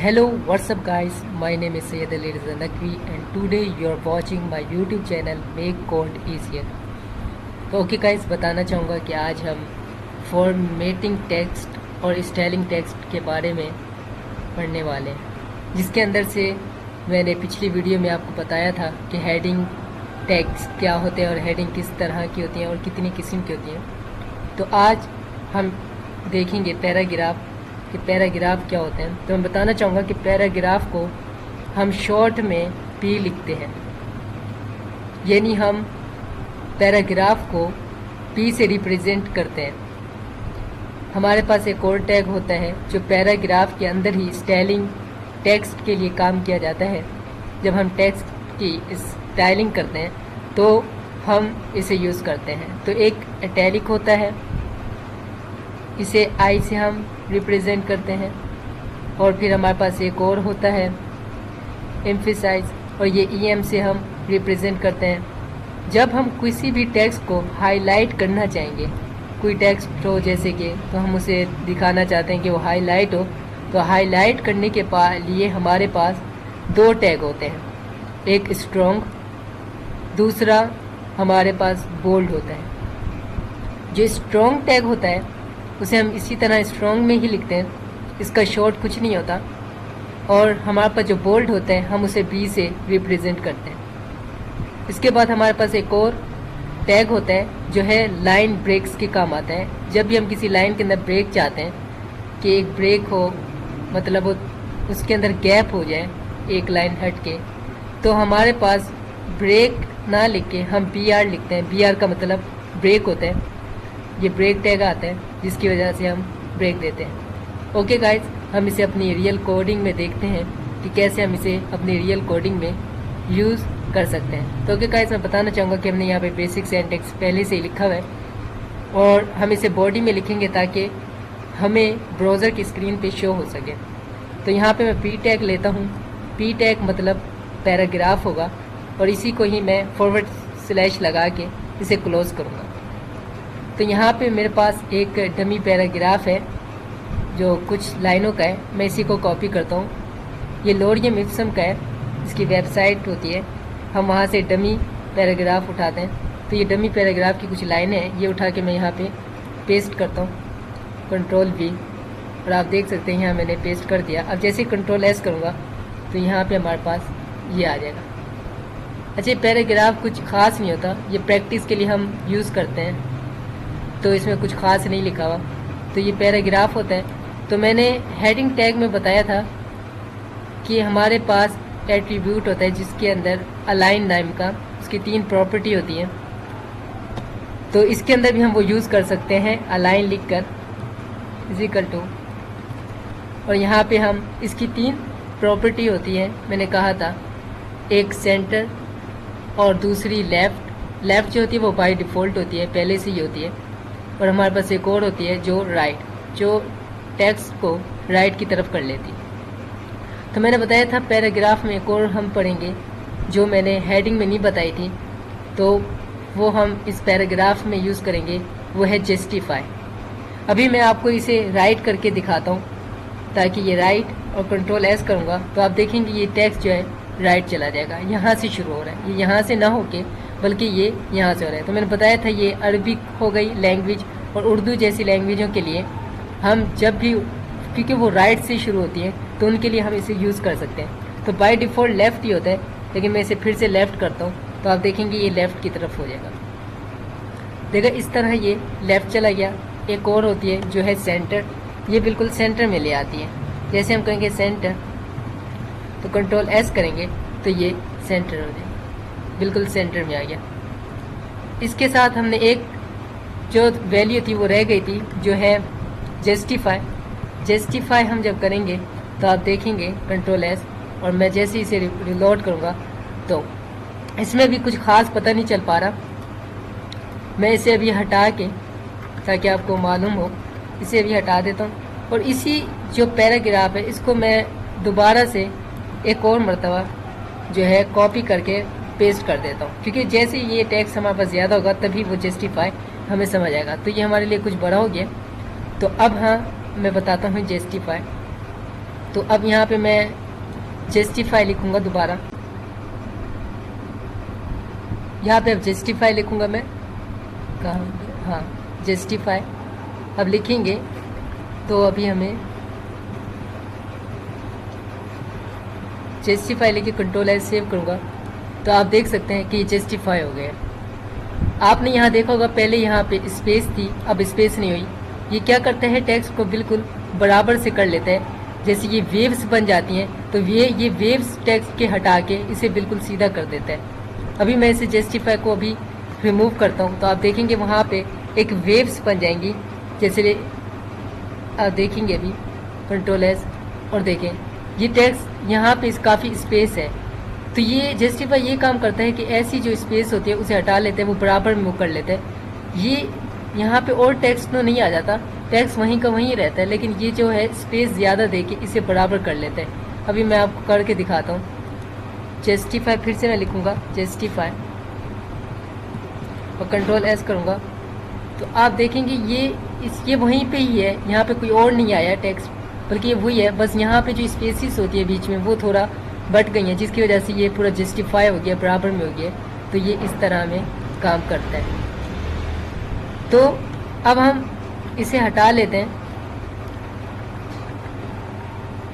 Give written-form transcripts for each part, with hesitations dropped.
Hello, what's up guys? My name is Syed Ali Reza Naqvi and today you are watching my YouTube channel Make Code Easier। तो okay guys, बताना चाहूँगा कि आज हम formatting text और styling text के बारे में पढ़ने वाले हैं, जिसके अंदर से मैंने पिछली वीडियो में आपको बताया था कि हेडिंग टेक्स्ट क्या होते हैं और हेडिंग किस तरह की होती हैं और कितनी किस्म की होती हैं। तो आज हम देखेंगे पैराग्राफ कि पैराग्राफ क्या होते हैं। तो मैं बताना चाहूँगा कि पैराग्राफ को हम शॉर्ट में पी लिखते हैं, यानी हम पैराग्राफ को पी से रिप्रेजेंट करते हैं। हमारे पास एक और टैग होता है जो पैराग्राफ के अंदर ही स्टाइलिंग टेक्स्ट के लिए काम किया जाता है। जब हम टेक्स्ट की स्टाइलिंग करते हैं तो हम इसे यूज़ करते हैं। तो एक इटैलिक होता है, इसे आई से हम रिप्रेजेंट करते हैं, और फिर हमारे पास एक और होता है एम्फेसाइज, और ये ईएम से हम रिप्रेजेंट करते हैं। जब हम किसी भी टेक्स्ट को हाईलाइट करना चाहेंगे, कोई टेक्स्ट हो जैसे कि, तो हम उसे दिखाना चाहते हैं कि वो हाईलाइट हो, तो हाईलाइट करने के लिए हमारे पास दो टैग होते हैं, एक स्ट्रॉन्ग, दूसरा हमारे पास बोल्ड होता है। जो स्ट्रॉन्ग टैग होता है उसे हम इसी तरह स्ट्रॉन्ग में ही लिखते हैं, इसका शॉर्ट कुछ नहीं होता। और हमारे पास जो बोल्ड होता है हम उसे बी से रिप्रेजेंट करते हैं। इसके बाद हमारे पास एक और टैग होता है जो है लाइन ब्रेक्स के काम आता है। जब भी हम किसी लाइन के अंदर ब्रेक चाहते हैं कि एक ब्रेक हो, मतलब उसके अंदर गैप हो जाए एक लाइन हट के, तो हमारे पास ब्रेक ना लिख के हम बी आर लिखते हैं। बी आर का मतलब ब्रेक होता है, ये ब्रेक टैग आता है जिसकी वजह से हम ब्रेक देते हैं। ओके गाइज, हम इसे अपनी रियल कोडिंग में देखते हैं कि कैसे हम इसे अपनी रियल कोडिंग में यूज़ कर सकते हैं। तो ओके गाइज, मैं बताना चाहूँगा कि हमने यहाँ पे बेसिक सिंटैक्स पहले से ही लिखा हुआ है और हम इसे बॉडी में लिखेंगे ताकि हमें ब्राउज़र की स्क्रीन पे शो हो सके। तो यहाँ पे मैं पी टैग लेता हूँ। पी टैग मतलब पैराग्राफ होगा, और इसी को ही मैं फॉरवर्ड स्लैश लगा के इसे क्लोज़ करूँगा। तो यहाँ पे मेरे पास एक डमी पैराग्राफ है जो कुछ लाइनों का है। मैं इसी को कॉपी करता हूँ। ये लोरियम इप्सम का है, इसकी वेबसाइट होती है, हम वहाँ से डमी पैराग्राफ उठाते हैं। तो ये डमी पैराग्राफ की कुछ लाइनें हैं, ये उठा के मैं यहाँ पे पेस्ट करता हूँ, कंट्रोल V, और आप देख सकते हैं यहाँ मैंने पेस्ट कर दिया। अब जैसे कंट्रोल S करूँगा तो यहाँ पे हमारे पास ये आ जाएगा। अच्छा, पैराग्राफ कुछ ख़ास नहीं होता, ये प्रैक्टिस के लिए हम यूज़ करते हैं, तो इसमें कुछ ख़ास नहीं लिखा हुआ। तो ये पैराग्राफ होता है। तो मैंने हेडिंग टैग में बताया था कि हमारे पास एट्रीब्यूट होता है जिसके अंदर अलाइन नाम का, उसकी 3 प्रॉपर्टी होती हैं। तो इसके अंदर भी हम वो यूज़ कर सकते हैं, अलाइन लिख कर इजिकल टू, और यहाँ पे हम इसकी 3 प्रॉपर्टी होती है। मैंने कहा था एक सेंटर और दूसरी लेफ़्ट। लेफ़्ट जो होती है वो बाय डिफ़ॉल्ट होती है, पहले से ही होती है। और हमारे पास एक और होती है जो राइट, जो टेक्स्ट को राइट की तरफ कर लेती है। तो मैंने बताया था पैराग्राफ में एक और हम पढ़ेंगे जो मैंने हेडिंग में नहीं बताई थी, तो वो हम इस पैराग्राफ में यूज़ करेंगे, वो है जस्टिफाई। अभी मैं आपको इसे राइट करके दिखाता हूँ, ताकि ये राइट और कंट्रोल S करूँगा तो आप देखेंगे ये टेक्स्ट जो है राइट चला जाएगा। यहाँ से शुरू हो रहा है, ये यहाँ से ना होके बल्कि ये यहाँ से हो रहा है। तो मैंने बताया था ये अरबिक हो गई लैंग्वेज, और उर्दू जैसी लैंग्वेजों के लिए हम जब भी, क्योंकि वो राइट से शुरू होती है, तो उनके लिए हम इसे यूज़ कर सकते हैं। तो बाय डिफ़ॉल्ट लेफ़्ट ही होता है, लेकिन मैं इसे फिर से लेफ़्ट करता हूँ तो आप देखेंगे ये लेफ़्ट की तरफ हो जाएगा। देखा, इस तरह ये लेफ़्ट चला गया। एक और होती है जो है सेंटर, ये बिल्कुल सेंटर में ले आती है। जैसे हम कहेंगे सेंटर, तो कंट्रोल S करेंगे तो ये सेंटर हो जाएगा, बिल्कुल सेंटर में आ गया। इसके साथ हमने एक जो वैल्यू थी वो रह गई थी, जो है जस्टिफाई। जस्टिफाई हम जब करेंगे तो आप देखेंगे कंट्रोल S, और मैं जैसे ही इसे रिलोड करूँगा तो इसमें भी कुछ ख़ास पता नहीं चल पा रहा। मैं इसे अभी हटा के, ताकि आपको मालूम हो, इसे अभी हटा देता हूँ, और इसी जो पैराग्राफ है इसको मैं दोबारा से एक और मरतबा जो है कॉपी करके पेस्ट कर देता हूँ, क्योंकि जैसे ये टेक्स्ट हमारे पास ज़्यादा होगा तभी वो जस्टिफाई हमें समझ आएगा। तो ये हमारे लिए कुछ बड़ा हो गया। तो अब हाँ, मैं बताता हूँ जस्टिफाई। तो अब यहाँ पे मैं जस्टिफाई लिखूँगा दोबारा, यहाँ पे अब जस्टिफाई लिखूँगा मैं, कहाँ, हाँ जस्टिफाई अब लिखेंगे। तो अभी हमें जस्टिफाई लेके कंट्रोल एस सेव करूँगा, तो आप देख सकते हैं कि ये जस्टिफाई हो गया। आपने यहाँ देखा होगा पहले यहाँ पे स्पेस थी, अब स्पेस नहीं हुई। ये क्या करता है, टेक्स्ट को बिल्कुल बराबर से कर लेता है। जैसे ये वेव्स बन जाती हैं तो ये वेव्स टेक्स्ट के हटा के इसे बिल्कुल सीधा कर देता है। अभी मैं इसे जस्टिफाई को अभी रिमूव करता हूँ, तो आप देखेंगे वहाँ पे एक वेव्स बन जाएंगी। जैसे आप देखेंगे अभी कंट्रोल एस, और देखें ये टेक्स्ट यहाँ पे काफ़ी स्पेस है। तो ये जस्टिफाई ये काम करता है कि ऐसी जो स्पेस होती है उसे हटा लेते हैं, वो बराबर मूव कर लेते हैं। ये यहाँ पे और टेक्स्ट तो नहीं आ जाता, टेक्स्ट वहीं का वहीं रहता है, लेकिन ये जो है स्पेस ज़्यादा दे के इसे बराबर कर लेते हैं। अभी मैं आपको करके दिखाता हूँ। जस्टिफाई फिर से मैं लिखूँगा जस्टिफाई और कंट्रोल एस करूँगा, तो आप देखेंगे ये वहीं पे ही है, यहाँ पे कोई और नहीं आया टेक्स्ट, बल्कि ये वही है। बस यहाँ पे जो स्पेसिस होती है बीच में वो थोड़ा बट गई हैं, जिसकी वजह से ये पूरा जस्टिफाई हो गया, बराबर में हो गया। तो ये इस तरह में काम करता है। तो अब हम इसे हटा लेते हैं,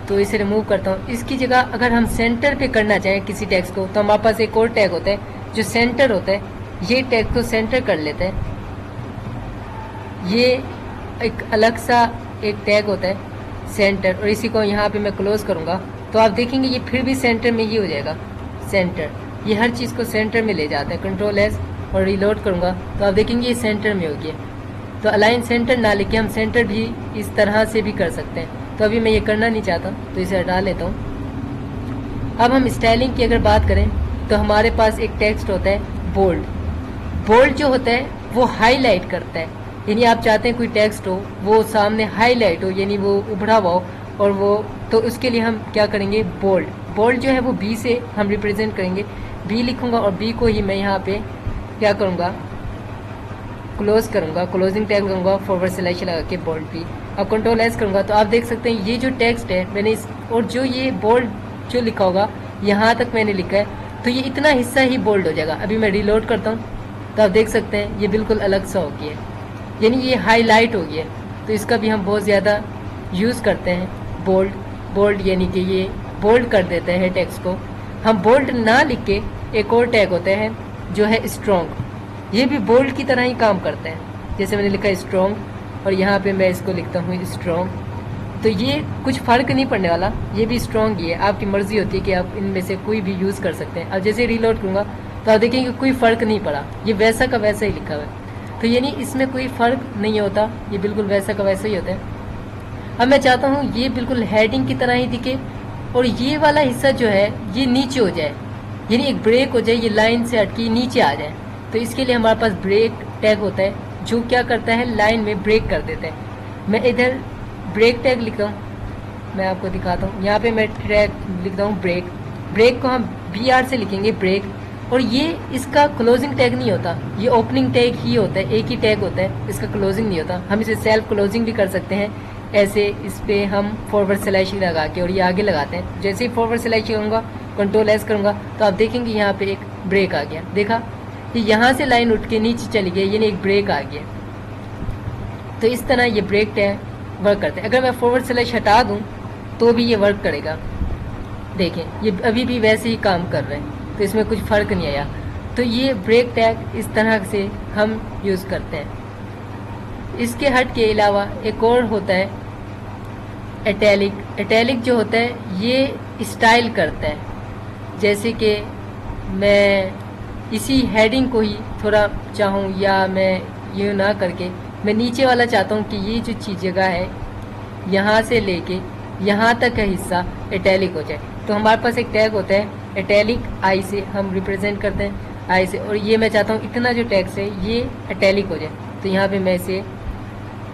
तो इसे रिमूव करता हूँ। इसकी जगह अगर हम सेंटर पे करना चाहें किसी टेक्स्ट को, तो हमारे पास एक और टैग होता है जो सेंटर होता है। ये टैग को सेंटर कर लेते हैं। ये एक अलग सा एक टैग होता है सेंटर, और इसी को यहाँ पे मैं क्लोज करूँगा, तो आप देखेंगे ये फिर भी सेंटर में ही हो जाएगा। सेंटर ये हर चीज़ को सेंटर में ले जाता है। कंट्रोल एस और रीलोड करूँगा, तो आप देखेंगे ये सेंटर में हो गया। तो अलाइन सेंटर ना लिखे हम सेंटर भी इस तरह से भी कर सकते हैं। तो अभी मैं ये करना नहीं चाहता, तो इसे हटा लेता हूँ। अब हम स्टाइलिंग की अगर बात करें, तो हमारे पास एक टेक्स्ट होता है बोल्ड। बोल्ड जो होता है वो हाईलाइट करता है, यानी आप चाहते हैं कोई टेक्स्ट हो वो सामने हाईलाइट हो, यानी वो उभरा हुआ हो, और वो तो उसके लिए हम क्या करेंगे, बोल्ड। बोल्ड जो है वो बी से हम रिप्रेजेंट करेंगे। बी लिखूंगा और बी को ही मैं यहाँ पे क्या करूँगा, क्लोज करूँगा, क्लोजिंग टैग करूँगा, फॉरवर्ड स्लैश लगा के बोल्ड बी। अब कंट्रोल एस करूँगा, तो आप देख सकते हैं ये जो टेक्स्ट है मैंने इस, और जो ये बोल्ड जो लिखा होगा यहाँ तक मैंने लिखा है, तो ये इतना हिस्सा ही बोल्ड हो जाएगा। अभी मैं रीलोड करता हूँ, तो आप देख सकते हैं ये बिल्कुल अलग सा हो गया है, यानी ये हाईलाइट हो गया। तो इसका भी हम बहुत ज़्यादा यूज़ करते हैं बोल्ड। बोल्ड यानी कि ये बोल्ड कर देते हैं टेक्स्ट को। हम बोल्ड ना लिख के एक और टैग होते हैं जो है स्ट्रॉन्ग, ये भी बोल्ड की तरह ही काम करते हैं। जैसे मैंने लिखा है स्ट्रॉन्ग, और यहाँ पे मैं इसको लिखता हूँ स्ट्रॉन्ग, तो ये कुछ फ़र्क नहीं पड़ने वाला, ये भी स्ट्रॉन्ग ही है। आपकी मर्ज़ी होती है कि आप इनमें से कोई भी यूज़ कर सकते हैं। अब जैसे रीलोड करूँगा तो आप देखेंगे कोई फ़र्क नहीं पड़ा, ये वैसा का वैसा ही लिखा हुआ है। तो यानी इसमें कोई फ़र्क नहीं होता, ये बिल्कुल वैसा का वैसा ही होता है। अब मैं चाहता हूँ ये बिल्कुल हेडिंग की तरह ही दिखे, और ये वाला हिस्सा जो है ये नीचे हो जाए, यानी एक ब्रेक हो जाए, ये लाइन से हटके नीचे आ जाए। तो इसके लिए हमारे पास ब्रेक टैग होता है जो क्या करता है, लाइन में ब्रेक कर देता है। मैं इधर ब्रेक टैग लिखता हूँ, मैं आपको दिखाता हूँ। यहाँ पे मैं टैग लिखता हूँ ब्रेक। ब्रेक को हम BR से लिखेंगे ब्रेक, और ये इसका क्लोजिंग टैग नहीं होता, ये ओपनिंग टैग ही होता है, एक ही टैग होता है, इसका क्लोजिंग नहीं होता। हम इसे सेल्फ क्लोजिंग भी कर सकते हैं, ऐसे इस पे हम फॉरवर्ड स्लैश लगा के और ये आगे लगाते हैं। जैसे ही फॉरवर्ड स्लैश करूँगा, कंट्रोल एस करूँगा, तो आप देखेंगे यहाँ पे एक ब्रेक आ गया। देखा, ये यहाँ से लाइन उठ के नीचे चली गई, यानी एक ब्रेक आ गया। तो इस तरह ये ब्रेक टैग वर्क करते हैं। अगर मैं फॉरवर्ड स्लैश हटा दूँ तो भी ये वर्क करेगा। देखें ये अभी भी वैसे ही काम कर रहे हैं, तो इसमें कुछ फ़र्क नहीं आया। तो ये ब्रेक टैग इस तरह से हम यूज़ करते हैं। इसके हट के अलावा एक और होता है इटैलिक। इटैलिक जो होता है ये स्टाइल करता है। जैसे कि मैं इसी हेडिंग को ही थोड़ा चाहूँ, या मैं ये ना करके मैं नीचे वाला चाहता हूँ कि ये जो चीज़ जगह है यहाँ से लेके यहाँ तक का हिस्सा इटैलिक हो जाए। तो हमारे पास एक टैग होता है इटैलिक, आई से हम रिप्रेजेंट करते हैं, आई से, और ये मैं चाहता हूँ इतना जो टैग्स है ये इटैलिक हो जाए। तो यहाँ पे मैं इसे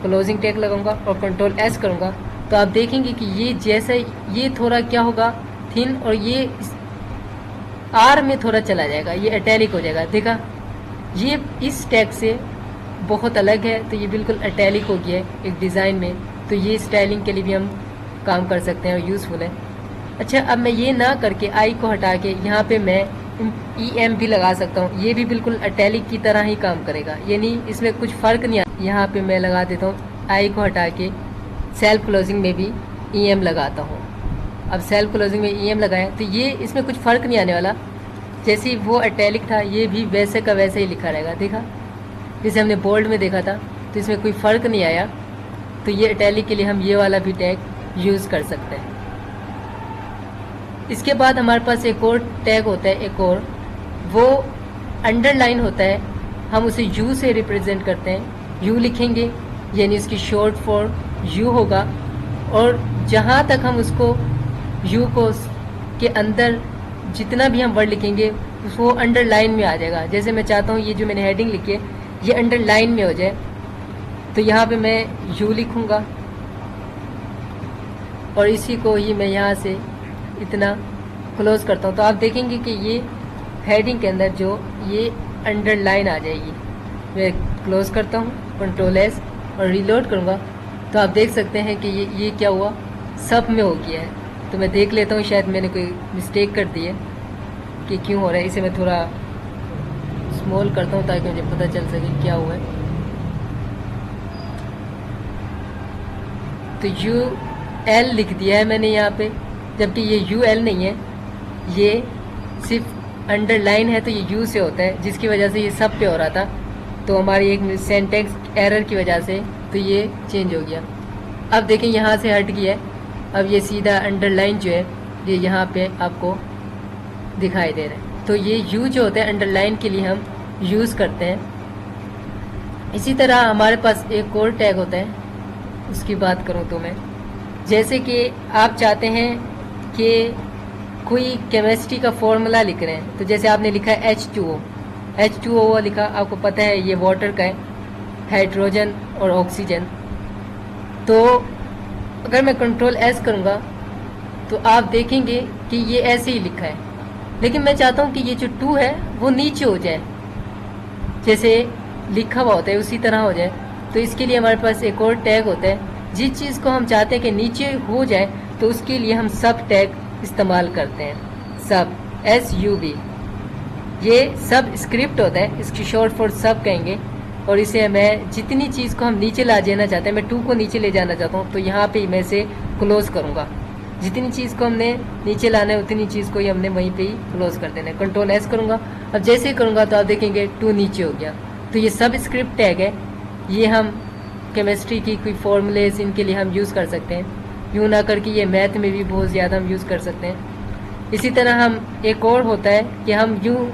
क्लोजिंग टैग लगाऊंगा और कंट्रोल एस करूँगा, तो आप देखेंगे कि ये जैसे ये थोड़ा क्या होगा, थिन, और ये आर में थोड़ा चला जाएगा, ये इटैलिक हो जाएगा। देखा, ये इस टैग से बहुत अलग है, तो ये बिल्कुल इटैलिक हो गया है एक डिज़ाइन में। तो ये स्टाइलिंग के लिए भी हम काम कर सकते हैं और यूज़फुल है। अच्छा, अब मैं ये ना करके आई को हटा के यहाँ पे मैं EM भी लगा सकता हूँ। ये भी बिल्कुल इटैलिक की तरह ही काम करेगा, यानी इसमें कुछ फ़र्क नहीं आता। यहाँ पे मैं लगा देता हूँ, आई को हटा के सेल्फ क्लोजिंग में भी EM लगाता हूँ। अब सेल्फ क्लोजिंग में EM लगाया तो ये इसमें कुछ फ़र्क नहीं आने वाला। जैसे वो इटैलिक था, ये भी वैसे का वैसे ही लिखा रहेगा। देखा, जैसे हमने बोल्ड में देखा था तो इसमें कोई फ़र्क नहीं आया। तो ये इटैलिक के लिए हम ये वाला भी टैग यूज़ कर सकते हैं। इसके बाद हमारे पास एक और टैग होता है, एक और, वो अंडरलाइन होता है। हम उसे U से रिप्रेजेंट करते हैं। U लिखेंगे यानी उसकी शॉर्ट फॉर्म U होगा, और जहाँ तक हम उसको U को के अंदर जितना भी हम वर्ड लिखेंगे वो अंडरलाइन में आ जाएगा। जैसे मैं चाहता हूँ ये जो मैंने हेडिंग लिखी है ये अंडरलाइन में हो जाए, तो यहाँ पे मैं U लिखूँगा और इसी को ही मैं यहाँ से इतना क्लोज करता हूँ। तो आप देखेंगे कि ये हेडिंग के अंदर जो ये अंडरलाइन आ जाएगी। मैं क्लोज करता हूँ, Ctrl+S और रीलोड करूँगा तो आप देख सकते हैं कि ये क्या हुआ, सब में हो गया है। तो मैं देख लेता हूँ, शायद मैंने कोई मिस्टेक कर दी है कि क्यों हो रहा है। इसे मैं थोड़ा स्मॉल करता हूँ ताकि मुझे पता चल सके क्या हुआ है। तो UL लिख दिया है मैंने यहाँ पे, जबकि ये UL नहीं है, ये सिर्फ अंडरलाइन है। तो ये U से होता है, जिसकी वजह से ये सब पे हो रहा था। तो हमारी एक सिंटैक्स एरर की वजह से तो ये चेंज हो गया। अब देखें यहाँ से हट गया है। अब ये सीधा अंडरलाइन जो है ये यहाँ पे आपको दिखाई दे रहा है। तो ये U जो होता है अंडरलाइन के लिए हम यूज़ करते हैं। इसी तरह हमारे पास एक और टैग होता है, उसकी बात करूँ तो मैं, जैसे कि आप चाहते हैं कि कोई केमिस्ट्री का फॉर्मूला लिख रहे हैं, तो जैसे आपने लिखा है H2O लिखा, आपको पता है ये वाटर का है, हाइड्रोजन और ऑक्सीजन। तो अगर मैं Ctrl+S करूँगा तो आप देखेंगे कि ये ऐसे ही लिखा है, लेकिन मैं चाहता हूँ कि ये जो 2 है वो नीचे हो जाए, जैसे लिखा हुआ होता है उसी तरह हो जाए। तो इसके लिए हमारे पास एक और टैग होता है, जिस चीज़ को हम चाहते हैं कि नीचे हो जाए तो उसके लिए हम सब टैग इस्तेमाल करते हैं। सब SUB, ये सब स्क्रिप्ट होता है, इसकी शॉर्ट फॉर सब कहेंगे। और इसे मैं जितनी चीज़ को हम नीचे ला जाना चाहते हैं, मैं 2 को नीचे ले जाना चाहता हूँ तो यहाँ पे मैं इसे क्लोज करूँगा। जितनी चीज़ को हमने नीचे लाना है उतनी चीज़ को ही हमने वहीं पे ही क्लोज कर देना है। Ctrl+S करूँगा, अब जैसे ही करूँगा तो आप देखेंगे 2 नीचे हो गया। तो ये सब स्क्रिप्ट टैग है, ये हम केमिस्ट्री की कोई फॉर्मूलेज इनके लिए हम यूज़ कर सकते हैं। यूँ ना करके ये मैथ में भी बहुत ज़्यादा हम यूज़ कर सकते हैं। इसी तरह हम एक और होता है कि हम यूँ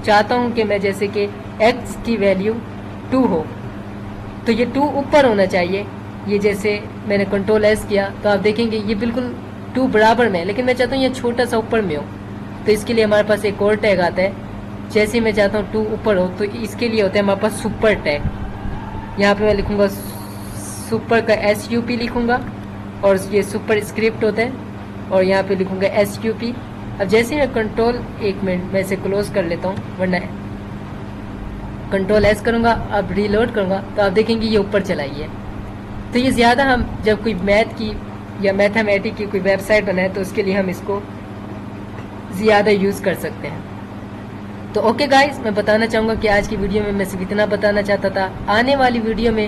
चाहता हूँ कि मैं जैसे कि x की वैल्यू 2 हो, तो ये 2 ऊपर होना चाहिए। ये जैसे मैंने Ctrl+S किया तो आप देखेंगे ये बिल्कुल 2 बराबर में है, लेकिन मैं चाहता हूँ ये छोटा सा ऊपर में हो। तो इसके लिए हमारे पास एक और टैग आता है, जैसे मैं चाहता हूँ 2 ऊपर हो तो इसके लिए होता है हमारे पास सुपर टैग। यहाँ पे मैं लिखूँगा सुपर का SUP लिखूँगा, और ये सुपर स्क्रिप्ट होता है, और यहाँ पे लिखूँगा SUP। अब जैसे मैं एक मिनट मैं इसे क्लोज कर लेता हूँ, वरना Ctrl+S करूँगा, अब रीलोड करूँगा तो आप देखेंगे ये ऊपर चला गया। तो ये ज़्यादा हम जब कोई मैथ की या मैथमेटिक की कोई वेबसाइट बनाए तो उसके लिए हम इसको ज़्यादा यूज़ कर सकते हैं। तो ओके गाइस, मैं बताना चाहूँगा कि आज की वीडियो में मैं सिर्फ इतना बताना चाहता था। आने वाली वीडियो में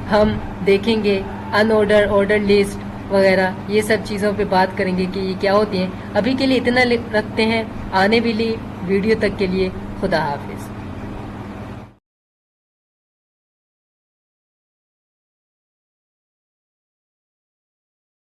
हम देखेंगे अनऑर्डर, ऑर्डर लिस्ट वगैरह, ये सब चीज़ों पे बात करेंगे कि ये क्या होती हैं। अभी के लिए इतना रखते हैं, आने वाली वीडियो तक के लिए खुदा हाफिज़।